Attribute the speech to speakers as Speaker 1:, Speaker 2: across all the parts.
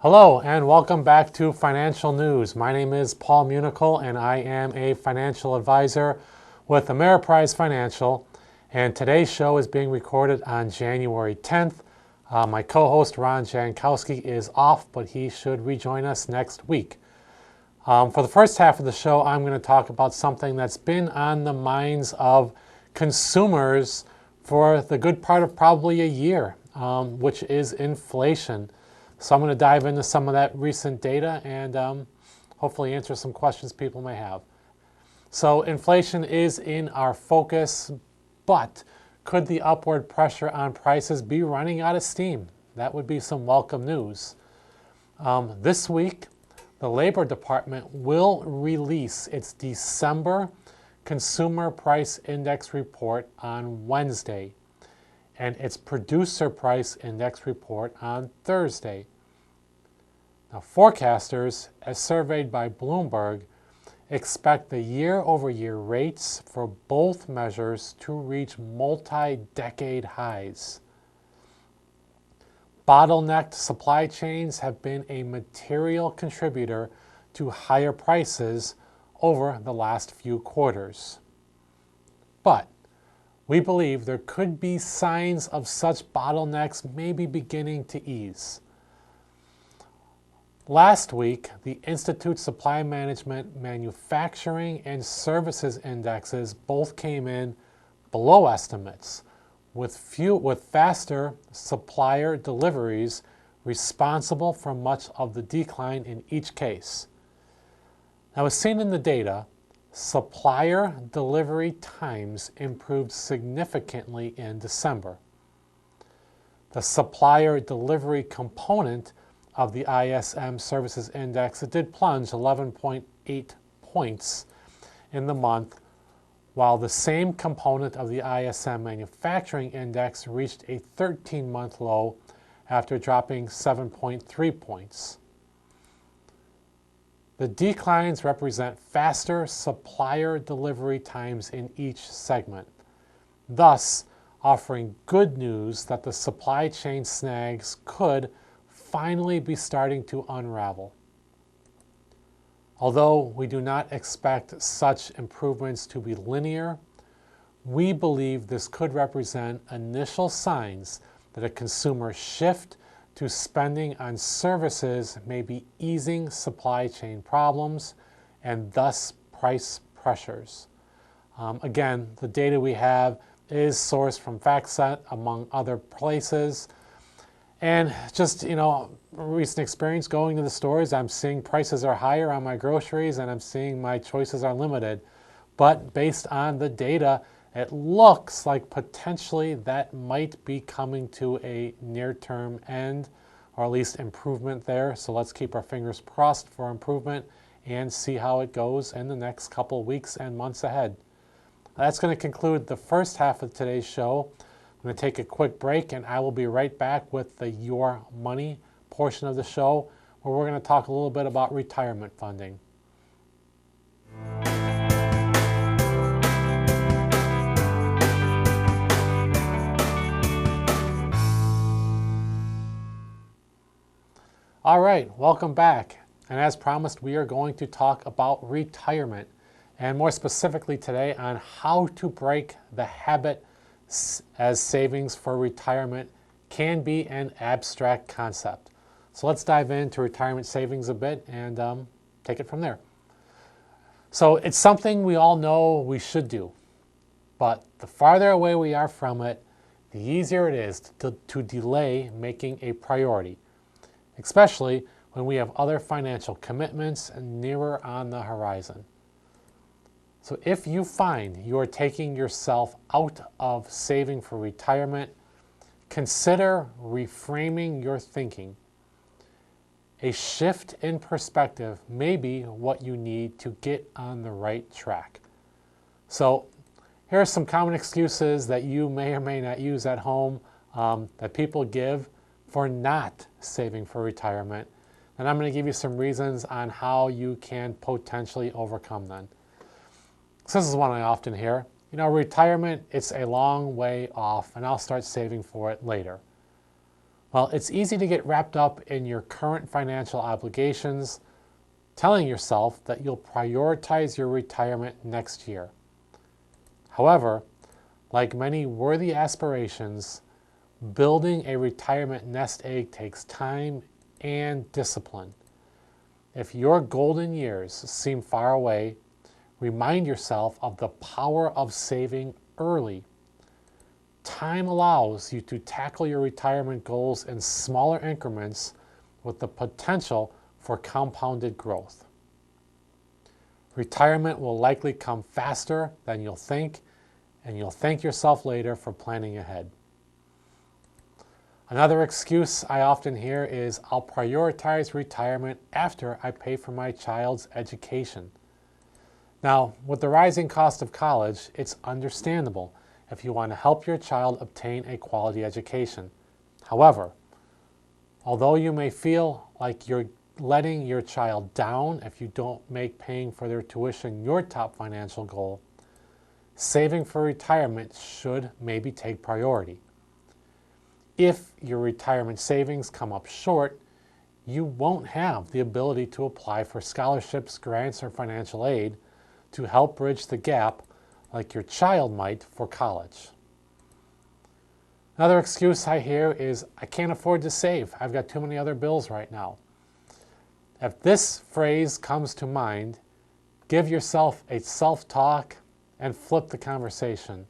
Speaker 1: Hello and welcome back to Financial News. My name is Paul Munichel and I am a financial advisor with Ameriprise Financial. And today's show is being recorded on January 10th. My co-host Ron Jankowski is off, but he should rejoin us next week. For the first half of the show, I'm going to talk about something that's been on the minds of consumers for the good part of probably a year, which is inflation. So I'm going to dive into some of that recent data and hopefully answer some questions people may have. So inflation is in our focus, but could the upward pressure on prices be running out of steam? That would be some welcome news. This week, the Labor Department will release its December Consumer Price Index report on Wednesday and its Producer Price Index report on Thursday. Now, forecasters, as surveyed by Bloomberg, expect the year-over-year rates for both measures to reach multi-decade highs. Bottlenecked supply chains have been a material contributor to higher prices over the last few quarters. But we believe there could be signs of such bottlenecks maybe beginning to ease. Last week, the Institute Supply Management Manufacturing and Services Indexes both came in below estimates, with faster supplier deliveries responsible for much of the decline in each case. Now, as seen in the data, supplier delivery times improved significantly in December. The supplier delivery component of the ISM Services Index, it did plunge 11.8 points in the month, while the same component of the ISM Manufacturing Index reached a 13-month low after dropping 7.3 points. The declines represent faster supplier delivery times in each segment, thus offering good news that the supply chain snags could finally be starting to unravel. Although we do not expect such improvements to be linear, we believe this could represent initial signs that a consumer shift to spending on services may be easing supply chain problems and thus price pressures. Again, the data we have is sourced from FactSet among other places. And just, recent experience going to the stores, I'm seeing prices are higher on my groceries and I'm seeing my choices are limited. But based on the data, it looks like potentially that might be coming to a near-term end, or at least improvement there. So let's keep our fingers crossed for improvement and see how it goes in the next couple weeks and months ahead. That's going to conclude the first half of today's show. I'm going to take a quick break and I will be right back with the Your Money portion of the show, where we're going to talk a little bit about retirement funding. All right, welcome back. And as promised, we are going to talk about retirement, and more specifically today on how to break the habit, as savings for retirement can be an abstract concept. So let's dive into retirement savings a bit and take it from there. So it's something we all know we should do, but the farther away we are from it, the easier it is to delay making a priority, especially when we have other financial commitments nearer on the horizon. So if you find you are taking yourself out of saving for retirement, consider reframing your thinking. A shift in perspective may be what you need to get on the right track. So here are some common excuses that you may or may not use at home that people give for not saving for retirement. And I'm going to give you some reasons on how you can potentially overcome them. So this is one I often hear. Retirement, it's a long way off, and I'll start saving for it later. Well, it's easy to get wrapped up in your current financial obligations, telling yourself that you'll prioritize your retirement next year. However, like many worthy aspirations, building a retirement nest egg takes time and discipline. If your golden years seem far away, remind yourself of the power of saving early. Time allows you to tackle your retirement goals in smaller increments with the potential for compounded growth. Retirement will likely come faster than you'll think, and you'll thank yourself later for planning ahead. Another excuse I often hear is, I'll prioritize retirement after I pay for my child's education. Now, with the rising cost of college, it's understandable if you want to help your child obtain a quality education. However, although you may feel like you're letting your child down if you don't make paying for their tuition your top financial goal, saving for retirement should maybe take priority. If your retirement savings come up short, you won't have the ability to apply for scholarships, grants, or financial aid to help bridge the gap like your child might for college. Another excuse I hear is, I can't afford to save. I've got too many other bills right now. If this phrase comes to mind, give yourself a self-talk and flip the conversation.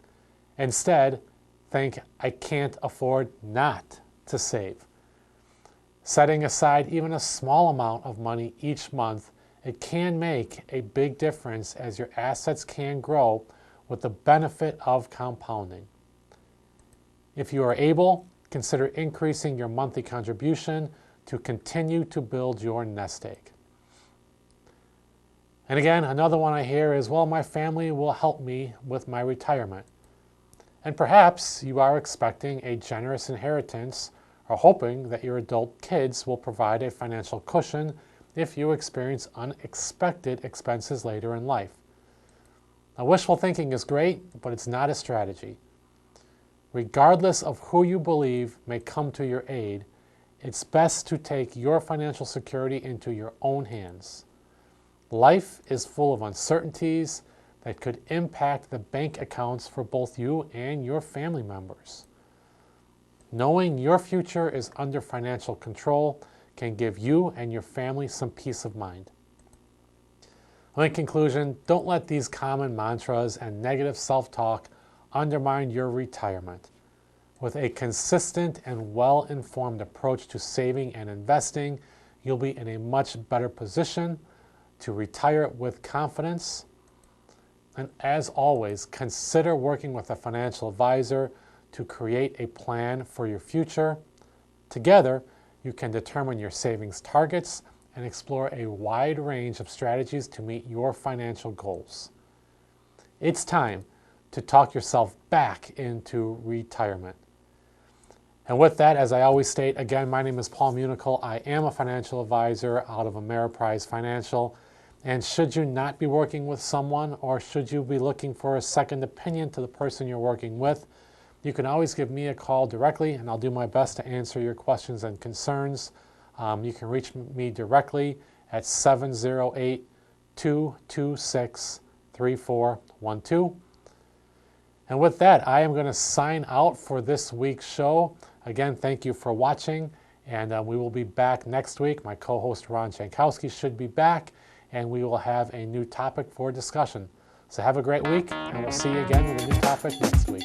Speaker 1: Instead, think, I can't afford not to save. Setting aside even a small amount of money each month, it can make a big difference as your assets can grow with the benefit of compounding. If you are able, consider increasing your monthly contribution to continue to build your nest egg. And again, another one I hear is, well, my family will help me with my retirement. And perhaps you are expecting a generous inheritance or hoping that your adult kids will provide a financial cushion if you experience unexpected expenses later in life. Now, wishful thinking is great, but it's not a strategy. Regardless of who you believe may come to your aid, it's best to take your financial security into your own hands. Life is full of uncertainties that could impact the bank accounts for both you and your family members. Knowing your future is under financial control can give you and your family some peace of mind. In conclusion, don't let these common mantras and negative self-talk undermine your retirement. With a consistent and well-informed approach to saving and investing, you'll be in a much better position to retire with confidence. And as always, consider working with a financial advisor to create a plan for your future. Together, you can determine your savings targets and explore a wide range of strategies to meet your financial goals. It's time to talk yourself back into retirement. And with that, as I always state, again, my name is Paul Municle. I am a financial advisor out of Ameriprise Financial. And should you not be working with someone, or should you be looking for a second opinion to the person you're working with, you can always give me a call directly, and I'll do my best to answer your questions and concerns. You can reach me directly at 708-226-3412. And with that, I am going to sign out for this week's show. Again, thank you for watching, and we will be back next week. My co-host Ron Jankowski should be back, and we will have a new topic for discussion. So have a great week, and we'll see you again with a new topic next week.